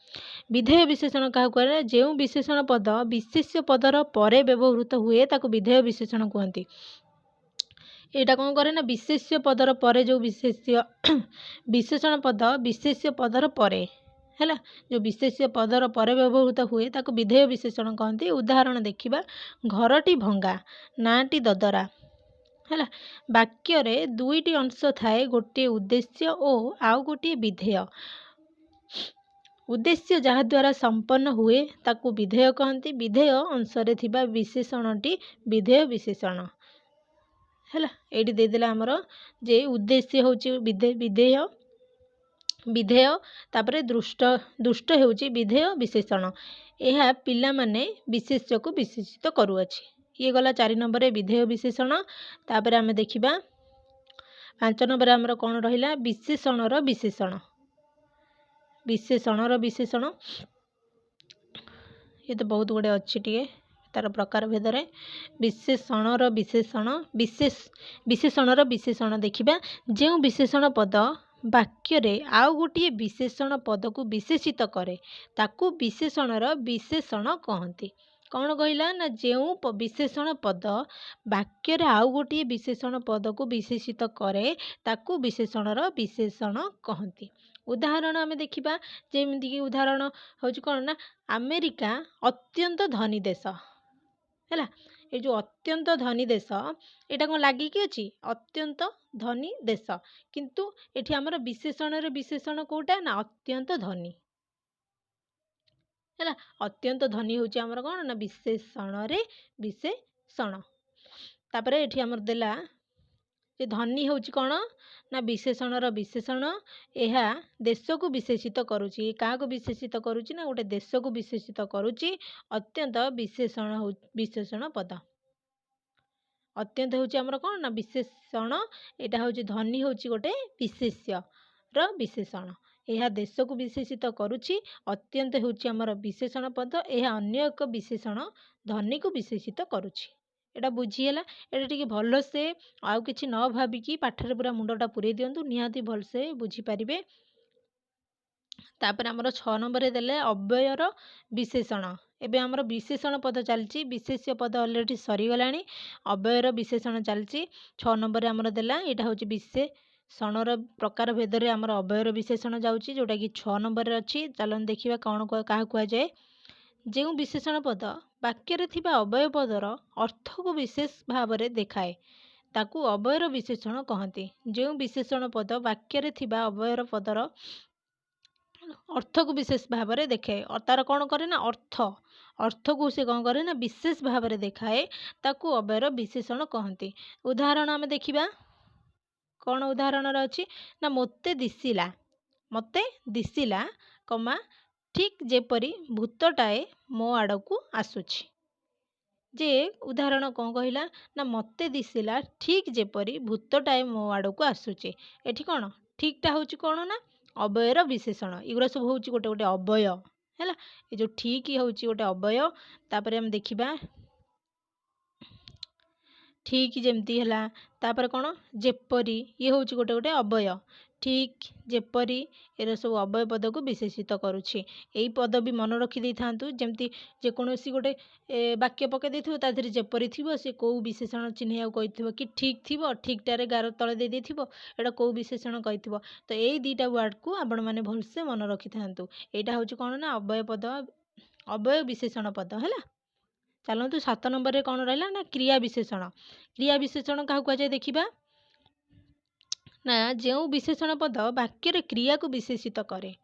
विधेय विशेषण काहा कहले जेउ विशेषण पद विशेष्य पदर परे व्यवहृत हुए ताको विधेय विशेषण कहंती। एटा कौन करे ना विशेष्य पदर परे जो विशेष्य विशेषण पद विशेष्य पदर परे है जो विशेष्य पदर परे व्यवहृत हुए ताको विधेय विशेषण कहते। उदाहरण देखिबा घरटी भंगा नाटी ददरा है वाक्य रे दुईटी अंश थाए गोटे उद्देश्य और आउ गोटे विधेय। उद्देश्य जहा द्वारा संपन्न हुए ताको विधेय कहते विधेय अंश रे थिबा विशेषणटी विधेय विशेषण है ये देदेला आमर जे उद्देश्य हूँ विधेय विधेय तापरे दृष्ट दुष्ट होउची विधेय विशेषण यह पिला माने विशेष्य को विशेषित करुअछि। ये गला 4 नंबर विधेय विशेषण। तापरे आमे देखिबा 5 नंबर आमर कौन रहिला विशेषणर विशेषण। विशेषणर विशेषण ये तो बहुत गुड़े अच्छी टे तार प्रकार भेदरे विशेषणर विशेषण विशेषणर विशेषण देखिबा जो विशेषण पद वाक्य रे आउ गोटे विशेषण पद को विशेषित करे ताकू विशेषणर विशेषण कहती। कौन कहला ना जो विशेषण पद वाक्य रे आउ गोटे विशेषण पद को विशेषित करे ताकू विशेषणर विशेषण कहती। उदाहरण आम देखा जमीक उदाहरण हूँ कौन ना अमेरिका अत्यंत धनी देश है। ये जो अत्यंत धनी देश यहाँ कौन लगिकी अच्छी अत्यंत धनी देश किंतु एठी आमर विशेषण रे विशेषण कोटा ना अत्यंत धनी है। अत्यंत धनी हूँ आमर कौन ना विशेषण रे विशेषण तापर एठी आमर देला जे धनी हूँ कौन ना विशेषणर विशेषण यह देश को विशेषित करुच्ची क्या विशेषित करुच्ची ना गोटे देश को विशेषित करुच्ची अत्यंत विशेषण विशेषण पद अत्यंत हूँ आमर कौन ना विशेषण यहाँ हूँ धनी हूँ गोटे विशेष्य विशेषण यह देश को विशेषित करुच्ची अत्यंत हूँ आमर विशेषण पद यह अन्य एक विशेषण धनी को विशेषित करुच्ची। एटा बुझीगला एटा टिके भल से आउ किछि न भाबिकी पाठरे पूरा मुंडटा पुरे दियंतु निहाती भल से बुझी पारिबे। तापर आमर 6 नंबर देले अव्ययर विशेषण एबे आमर विशेषण पद चलची विशेष्य पद ऑलरेडी सरी गलानी अव्ययर विशेषण चलची 6 नंबर आमर देला एटा होची विशेषणर प्रकार भेदरे आमर अव्ययर विशेषण जाउची जोटा कि 6 नंबर रे अछि। चलन देखिबा कौन काहा कुआ जाए जो विशेषण पद वाक्य थिबा अव्यय पदर अर्थ को विशेष भाव में देखाए ताकू अव्ययर विशेषण कहती। जो विशेषण पद वाक्य थिबा अव्यय पदर अर्थ को विशेष भाव में देखाए और तार कौन करे ना अर्थ को से कौन करे ना विशेष भाव में देखाए ताकू अव्ययर विशेषण कहती। उदाहरण आम देखिबा कौन उदाहरण अच्छी ना मते दिसिला कमा ठीक जेपरी भूतटाए मो आड़ को आसुछि जे उदाहरण कौन कहला ना मते दिसिला ठीक जेपरी भूतटाए मो आड़ को आसुछि एठी कौन ठीकटा हूँ कौन ना अव्ययर विशेषण एगुरा सब हूँ गोटे गोटे अव्यय है। ये जो ठीक हूँ गोटे अव्यय तापर हम देखिबा ठीक जमती है तापर कौन जेपरी ये हूँ गोटे गोटे अव्यय ठीक जेपरी ये सब अव्यय पद को विशेषित करुच्ची। यही पद भी मन रखी दे था जमती जेकोसी गोटे वाक्य पकई देथिबो ता देहरे जेपरी थिबो से कौ विशेषण चिन्ह कही कि ठीक थिबो ठीकटारे गार तले दे देथिबो एटा कौ विशेषण कही तो यही दुईटा वर्ड को आपण मैंने भलसे मन रखी था। यहाँ हूँ कौन ना अव्यय पद अव्यय विशेषण पद है। चलतु 7 नंबर रे कौन रहा ना क्रिया विशेषण क्या कहुए देखा ना जो विशेषण पद वाक्य रे क्रिया को विशेषित करे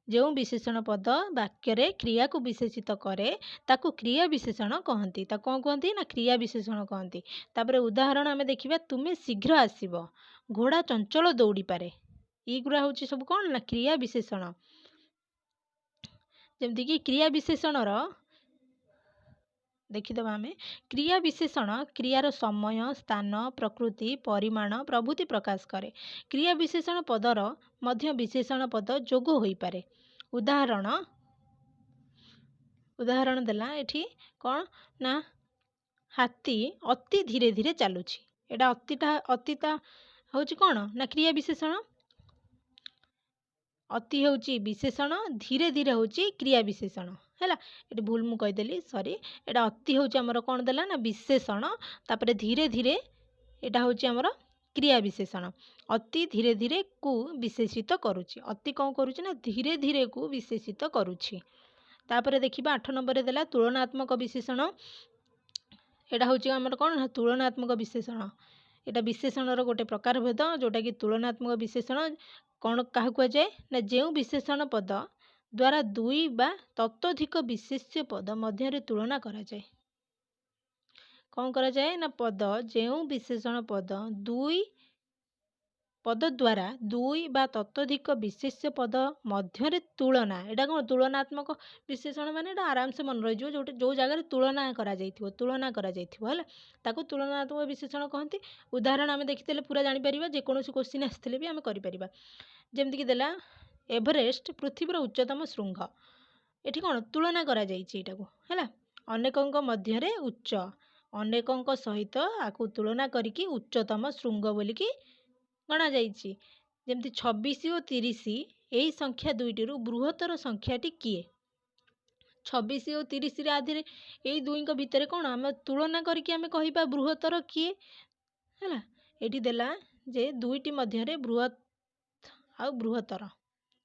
जो विशेषण पद वाक्य रे क्रिया को विशेषित करे ताकू क्रिया विशेषण कहती कौन कहती ना क्रिया विशेषण कहती। तापर उदाहरण आम देखा तुम्हें शीघ्र आसब घोड़ा चंचल दौड़ी पारे युरा हूँ सब कौन ना क्रिया विशेषण जमती कि क्रिया विशेषण देखीदबा आम क्रिया विशेषण क्रियार समय स्थान प्रकृति परिमाण प्रभृति प्रकाश करे क्रिया विशेषण पदर मध्य विशेषण पद जोग होई पारे। उदाहरण देला एठी कौन ना हाथी अति धीरे धीरे चलुछि एटा अतिटा हूँ कौन ना क्रिया विशेषण अति हूँ विशेषण धीरे धीरे हूँ क्रिया विशेषण है। ये भूल मु कहीदेली सॉरी एटा अति हूँ आमर कौन देला ना विशेषण तापर धीरे धीरे यहाँ हूँ आमर क्रिया विशेषण अति धीरे धीरे को विशेषित करुच्ची अति कौन करुच्ची ना धीरे धीरे को विशेषित करुच्ची। तापर देखिबा 8 नंबर देला तुलनात्मक विशेषण यहाँ हूँ आमर कौन ना तुलनात्मक विशेषण यहाँ विशेषणर गोटे प्रकार भेद जोटा कि तुलनात्मक विशेषण कौन क्या कहुए ना जो विशेषण पद द्वारा दुई बा ततोधिक विशेष्य पद मध्य तुलना करा जाए कौन करा जाए ना पद जो विशेषण पद दुई पद द्वारा दुई बा ततोधिक विशेष्य पद मध्य तुलना यहाँ कौन तुलनात्मक विशेषण माने आराम से मन रही जो जो जगह तुलना करा है ताको तुलनात्मक विशेषण कहती। उदाहरण आम देखते पूरा जापर जेकोसी क्वेश्चन आसते भी आम कर जमीक देला एवरेस्ट पृथ्वीर उच्चतम श्रृंग ये कौन तुलना करा है अनेकों मध्य उच्च अनेकों सहित आपको तुलना करी उच्चतम श्रृंग बोलिकी गणा जाइए जमती 26 और 30 यही संख्या दुईटी बृहत्तर संख्याटी किए 26 ଆଉ 30 ଆଧିରେ ଏଇ ଦୁଇଙ୍କ ଭିତରେ କ'ଣ ଆମେ ତୁଳନା କରିକି ଆମେ କହିବା ବୃହତ୍ତର କିଏ ହେଲା। ଏଠି ଦେଲା ଯେ ଦୁଇଟି ମଧ୍ୟରେ ବୃହତ୍ ଆଉ ବୃହତ୍ତର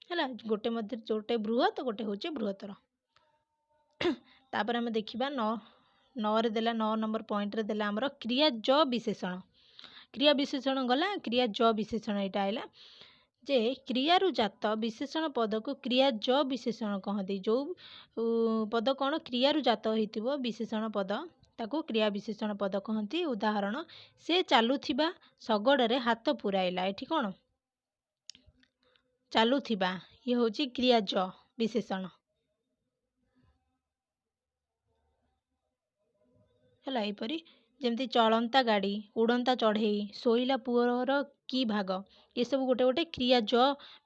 ହେଲା, ଗୋଟେ ମଧ୍ୟରେ ଗୋଟେ ବୃହତ୍ ଗୋଟେ ହେଉଛି ବୃହତ୍ତର। ତାପରେ ଆମେ ଦେଖିବା 9ରେ ଦେଲା 9 ନମ୍ବର ପଏଣ୍ଟରେ ଦେଲା ଆମର କ୍ରିୟା ଜ ବିଶେଷଣ। କ୍ରିୟା ବିଶେଷଣ ଗଲା, କ୍ରିୟା ଜ ବିଶେଷଣ ଏଇଟା ଆଇଲା ଯେ କ୍ରିୟାରୁ ଜାତ ବିଶେଷଣ ପଦକୁ କ୍ରିୟା ଜ ବିଶେଷଣ କହନ୍ତି। ଯେଉଁ ପଦ କ'ଣ କ୍ରିୟାରୁ ଜାତ ହେଇଥିବ ବିଶେଷଣ ପଦ ତାକୁ କ୍ରିୟା ବିଶେଷଣ ପଦ କହନ୍ତି। ଉଦାହରଣ, ସେ ଚାଲୁଥିବା ଶଗଡ଼ରେ ହାତ ପୁରାଇଲା। ଏଠି କ'ଣ ଚାଲୁଥିବା, ଇଏ ହେଉଛି କ୍ରିୟା ଜ ବିଶେଷଣ ହେଲା। ଏହିପରି ଯେମିତି ଚଳନ୍ତା ଗାଡ଼ି, ଉଡ଼ନ୍ତା ଚଢ଼େଇ, ଶୋଇଲା ପୁଅର କି ଭାଗ, ଏସବୁ ଗୋଟେ ଗୋଟେ କ୍ରିୟା ଜ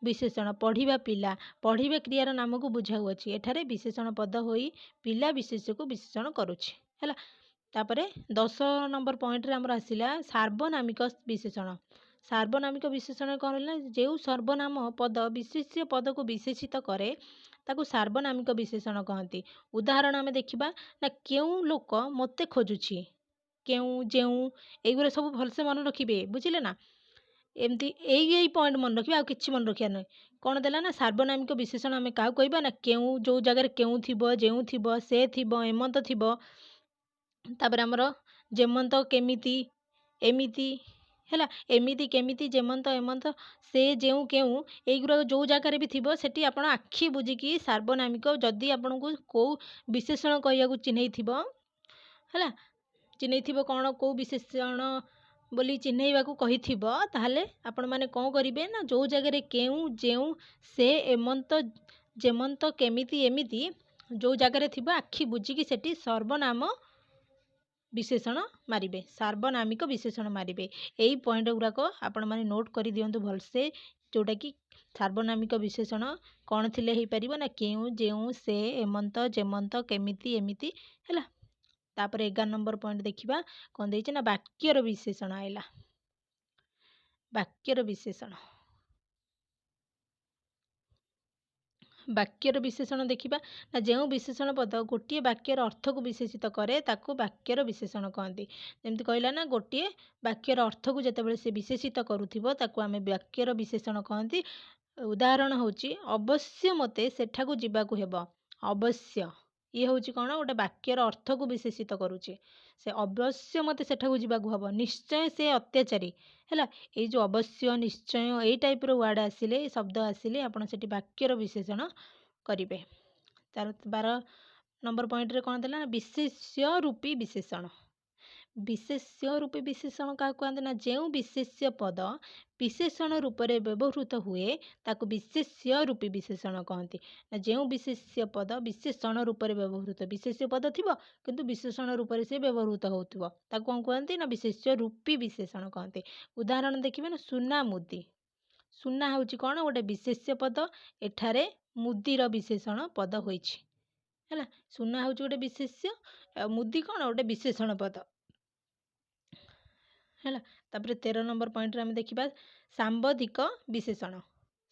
ବିଶେଷଣ। ପଢ଼ିବା ପିଲା, ପଢ଼ିବା କ୍ରିୟାର ନାମକୁ ବୁଝାଉଅଛି। ଏଠାରେ ବିଶେଷଣ ପଦ ହୋଇ ପିଲା ବିଶେଷକୁ ବିଶେଷଣ କରୁଛି ହେଲା। ତାପରେ 10 ନମ୍ବର ପଏଣ୍ଟରେ ଆମର ଆସିଲା ସାର୍ବନାମିକ ବିଶେଷଣ। ସାର୍ବନାମିକ ବିଶେଷଣ କ'ଣ ହେଲା, ଯେଉଁ ସର୍ବନାମ ପଦ ବିଶେଷ୍ୟ ପଦକୁ ବିଶେଷିତ କରେ ତାକୁ ସାର୍ବନାମିକ ବିଶେଷଣ କହନ୍ତି। ଉଦାହରଣ ଆମେ ଦେଖିବା ନା, କେଉଁ ଲୋକ ମୋତେ ଖୋଜୁଛି, କେଉଁ, ଯେଉଁ, ଏଇଗୁଡ଼ା ସବୁ ଭଲସେ ମନେ ରଖିବେ, ବୁଝିଲେ ନା। ଏମିତି ଏଇ ପଏଣ୍ଟ ମନେ ରଖିବେ, ଆଉ କିଛି ମନେ ରଖିବା ନାହିଁ। କ'ଣ ଦେଲା ନା ସାର୍ବନାମିକ ବିଶେଷଣ ଆମେ କାହାକୁ କହିବା ନା, କେଉଁ, ଯେଉଁ ଜାଗାରେ କେଉଁ ଥିବ, ଯେଉଁ ଥିବ, ସେ ଥିବ, ଏମନ୍ତ ଥିବ। ତାପରେ ଆମର ଯେମନ୍ତ, କେମିତି, ଏମିତି ହେଲା। ଏମିତି, କେମିତି, ଯେମନ୍ତ, ଏମନ୍ତ, ସେ, ଯେଉଁ, କେଉଁ, ଏଇଗୁଡ଼ାକ ଯେଉଁ ଜାଗାରେ ବି ଥିବ ସେଠି ଆପଣ ଆଖି ବୁଜିକି ସାର୍ବନାମିକ, ଯଦି ଆପଣଙ୍କୁ କେଉଁ ବିଶେଷଣ କହିବାକୁ ଚିହ୍ନେଇଥିବ ହେଲା, ଚିହ୍ନେଇଥିବ କ'ଣ କେଉଁ ବିଶେଷଣ ବୋଲି ଚିହ୍ନେଇବାକୁ କହିଥିବ, ତାହେଲେ ଆପଣମାନେ କ'ଣ କରିବେ ନା ଯେଉଁ ଜାଗାରେ କେଉଁ, ଯେଉଁ, ସେ, ଏମନ୍ତ, ଯେମନ୍ତ, କେମିତି, ଏମିତି ଯେଉଁ ଜାଗାରେ ଥିବ ଆଖି ବୁଜିକି ସେଠି ସର୍ବନାମ ବିଶେଷଣ ମାରିବେ, ସାର୍ବନାମିକ ବିଶେଷଣ ମାରିବେ। ଏଇ ପଏଣ୍ଟ ଗୁଡ଼ାକ ଆପଣମାନେ ନୋଟ୍ କରିଦିଅନ୍ତୁ ଭଲସେ, ଯେଉଁଟାକି ସାର୍ବନାମିକ ବିଶେଷଣ କ'ଣ ଥିଲେ ହେଇପାରିବ ନା କେଉଁ, ଯେଉଁ, ସେ, ଏମନ୍ତ, ଯେମନ୍ତ, କେମିତି, ଏମିତି ହେଲା। ତାପରେ 11 ନମ୍ବର ପଏଣ୍ଟ ଦେଖିବା କ'ଣ ଦେଇଛି ନା ବାକ୍ୟର ବିଶେଷଣ ଆଇଲା। ବାକ୍ୟର ବିଶେଷଣ, ବାକ୍ୟର ବିଶେଷଣ ଦେଖିବା ନା ଯେଉଁ ବିଶେଷଣ ପଦ ଗୋଟିଏ ବାକ୍ୟର ଅର୍ଥକୁ ବିଶେଷିତ କରେ ତାକୁ ବାକ୍ୟର ବିଶେଷଣ କହନ୍ତି। ଯେମିତି କହିଲା ନା ଗୋଟିଏ ବାକ୍ୟର ଅର୍ଥକୁ ଯେତେବେଳେ ସେ ବିଶେଷିତ କରୁଥିବ ତାକୁ ଆମେ ବାକ୍ୟର ବିଶେଷଣ କହନ୍ତି। ଉଦାହରଣ ହେଉଛି, ଅବଶ୍ୟ ମୋତେ ସେଠାକୁ ଯିବାକୁ ହେବ। ଅବଶ୍ୟ, ଇଏ ହେଉଛି କ'ଣ ଗୋଟେ ବାକ୍ୟର ଅର୍ଥକୁ ବିଶେଷିତ କରୁଛି। ସେ ଅବଶ୍ୟ ମୋତେ ସେଠାକୁ ଯିବାକୁ ହେବ। ନିଶ୍ଚୟ ସେ ଅତ୍ୟାଚାରୀ ହେଲା। ଏଇ ଯେଉଁ ଅବଶ୍ୟ, ନିଶ୍ଚୟ, ଏଇ ଟାଇପ୍ର ୱାର୍ଡ଼ ଆସିଲେ, ଶବ୍ଦ ଆସିଲେ ଆପଣ ସେଠି ବାକ୍ୟର ବିଶେଷଣ କରିବେ। ତାର 12 ନମ୍ବର ପଏଣ୍ଟରେ କ'ଣ ଦେଲା ନା ବିଶେଷ୍ୟ ରୂପୀ ବିଶେଷଣ। ବିଶେଷ୍ୟ ରୂପୀ ବିଶେଷଣ କାହାକୁ କହନ୍ତି ନା ଯେଉଁ ବିଶେଷ୍ୟ ପଦ ବିଶେଷଣ ରୂପରେ ବ୍ୟବହୃତ ହୁଏ ତାକୁ ବିଶେଷ୍ୟ ରୂପୀ ବିଶେଷଣ କହନ୍ତି। ନା ଯେଉଁ ବିଶେଷ୍ୟ ପଦ ବିଶେଷଣ ରୂପରେ ବ୍ୟବହୃତ, ବିଶେଷ୍ୟ ପଦ ଥିବ କିନ୍ତୁ ବିଶେଷଣ ରୂପରେ ସେ ବ୍ୟବହୃତ ହେଉଥିବ ତାକୁ କ'ଣ କୁହନ୍ତି ନା ବିଶେଷ୍ୟ ରୂପୀ ବିଶେଷଣ କହନ୍ତି। ଉଦାହରଣ ଦେଖିବେ ନା ସୁନା ମୁଦି। ସୁନା ହେଉଛି କ'ଣ ଗୋଟେ ବିଶେଷ୍ୟ ପଦ, ଏଠାରେ ମୁଦିର ବିଶେଷଣ ପଦ ହୋଇଛି ହେଲା। ସୁନା ହେଉଛି ଗୋଟେ ବିଶେଷ୍ୟ, ଆଉ ମୁଦି କ'ଣ ଗୋଟେ ବିଶେଷଣ ପଦ ହେଲା। ତାପରେ 13 ନମ୍ବର ପଏଣ୍ଟରେ ଆମେ ଦେଖିବା ସାମ୍ବଧିକ ବିଶେଷଣ।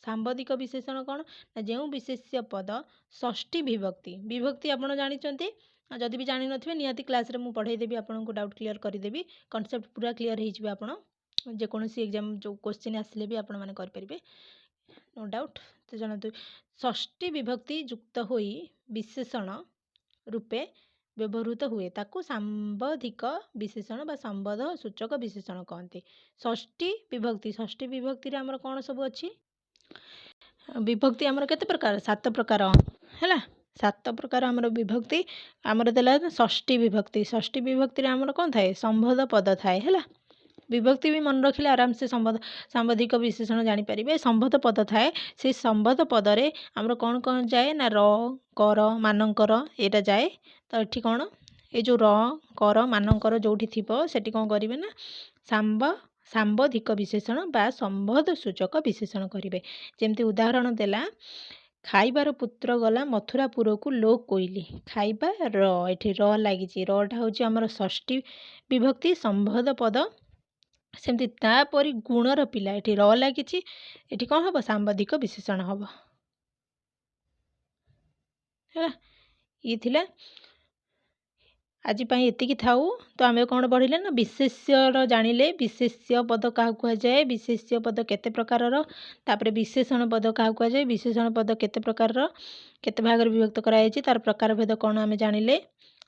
ସାମ୍ବଧିକ ବିଶେଷଣ କ'ଣ ନା ଯେଉଁ ବିଶେଷ୍ୟ ପଦ ଷଷ୍ଠୀ ବିଭକ୍ତି, ବିଭକ୍ତି ଆପଣ ଜାଣିଛନ୍ତି, ଯଦି ବି ଜାଣିନଥିବେ ନିହାତି କ୍ଲାସ୍ରେ ମୁଁ ପଢ଼େଇଦେବି, ଆପଣଙ୍କୁ ଡାଉଟ୍ କ୍ଲିୟର କରିଦେବି, କନସେପ୍ଟ ପୁରା କ୍ଲିୟର ହେଇଯିବେ। ଆପଣ ଯେକୌଣସି ଏକ୍ଜାମ୍ ଯେଉଁ କୋଶ୍ଚିନ୍ ଆସିଲେ ବି ଆପଣମାନେ କରିପାରିବେ, ନୋ ଡାଉଟ୍। ତ ଜାଣନ୍ତୁ ଷଷ୍ଠୀ ବିଭକ୍ତି ଯୁକ୍ତ ହୋଇ ବିଶେଷଣ ରୂପେ ବ୍ୟବହୃତ ହୁଏ ତାକୁ ସାମ୍ବଧିକ ବିଶେଷଣ ବା ସମ୍ବଧ ସୂଚକ ବିଶେଷଣ କହନ୍ତି। ଷଷ୍ଠୀ ବିଭକ୍ତି, ଷଷ୍ଠୀ ବିଭକ୍ତିରେ ଆମର କ'ଣ ସବୁ ଅଛି? ବିଭକ୍ତି ଆମର କେତେ ପ୍ରକାର? 7 ପ୍ରକାର ହେଲା। 7 ପ୍ରକାର ଆମର ବିଭକ୍ତି ଆମର ଦେଲା ଷଷ୍ଠୀ ବିଭକ୍ତି। ଷଷ୍ଠୀ ବିଭକ୍ତିରେ ଆମର କ'ଣ ଥାଏ? ସମ୍ବୋଧ ପଦ ଥାଏ ହେଲା। ବିଭକ୍ତି ବି ମନେ ରଖିଲେ ଆରାମସେ ସାମ୍ବଧିକ ବିଶେଷଣ ଜାଣିପାରିବେ। ସମ୍ବୋଧ ପଦ ଥାଏ, ସେଇ ସମ୍ବୋଧ ପଦରେ ଆମର କ'ଣ କ'ଣ ଯାଏ ନା ର, କର, ମାନଙ୍କର ଏଇଟା ଯାଏ। ତ ଏଠି କ'ଣ ଏଇ ଯେଉଁ ର, କର, ମାନଙ୍କର ଯେଉଁଠି ଥିବ ସେଠି କ'ଣ କରିବେ ନା ସାମ୍ବଧିକ ବିଶେଷଣ ବା ସମ୍ବୋଧ ସୂଚକ ବିଶେଷଣ କରିବେ। ଯେମିତି ଉଦାହରଣ ଦେଲା, ଖାଇବାର ପୁତ୍ର ଗଲା ମଥୁରାପୁରକୁ ଲୋ କୋଇଲି। ଖାଇବା ର, ଏଠି ର ଲାଗିଛି, ରଟା ହେଉଛି ଆମର ଷଷ୍ଠୀ ବିଭକ୍ତି ସମ୍ବୋଧ ପଦ। ସେମିତି ତାପରି ଗୁଣର ପିଲା, ଏଠି ର ଲାଗିଛି, ଏଠି କ'ଣ ହେବ? ସାମ୍ବଧିକ ବିଶେଷଣ ହେବ ହେଲା। ये थिला आज एतिकी थाऊ। तो आम कौन पढ़िले ना विशेष्यर जानिले विशेष्य पद क्या कहुए विशेष्य पद केते प्रकार तापर विशेषण पद क्या कहुए विशेषण पद केते प्रकार केते भाग विभक्त कराई तार प्रकार भेद कौन आम जानिले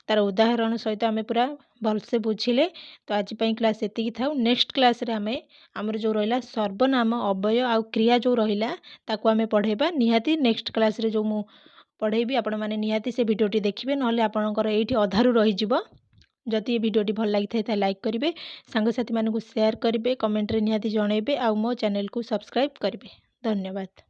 तार उदाहरण सहित आम पूरा भलसे बुझिले। तो आज क्लास एतिकी थाऊ। नेक्स्ट क्लास रे आमे आमर जो रहिला सर्वनाम अव्यय आउ क्रिया जो रहिला ताकू आमे पढ़ेबा निहाती। नेक्स्ट क्लास रे जो मु पढ़ेबी आपण माने निहाती से वीडियोटी देखिए नहले आपणकर एठी अधारू रही जिवो। जदि ये वीडियोटी भल लगी था लाइक करेंगे, सांगसाथी मानू शेयर करेंगे, कमेंट रे निहाती जणेबे, आउ मो चैनल को सब्सक्राइब करेंगे। धन्यवाद।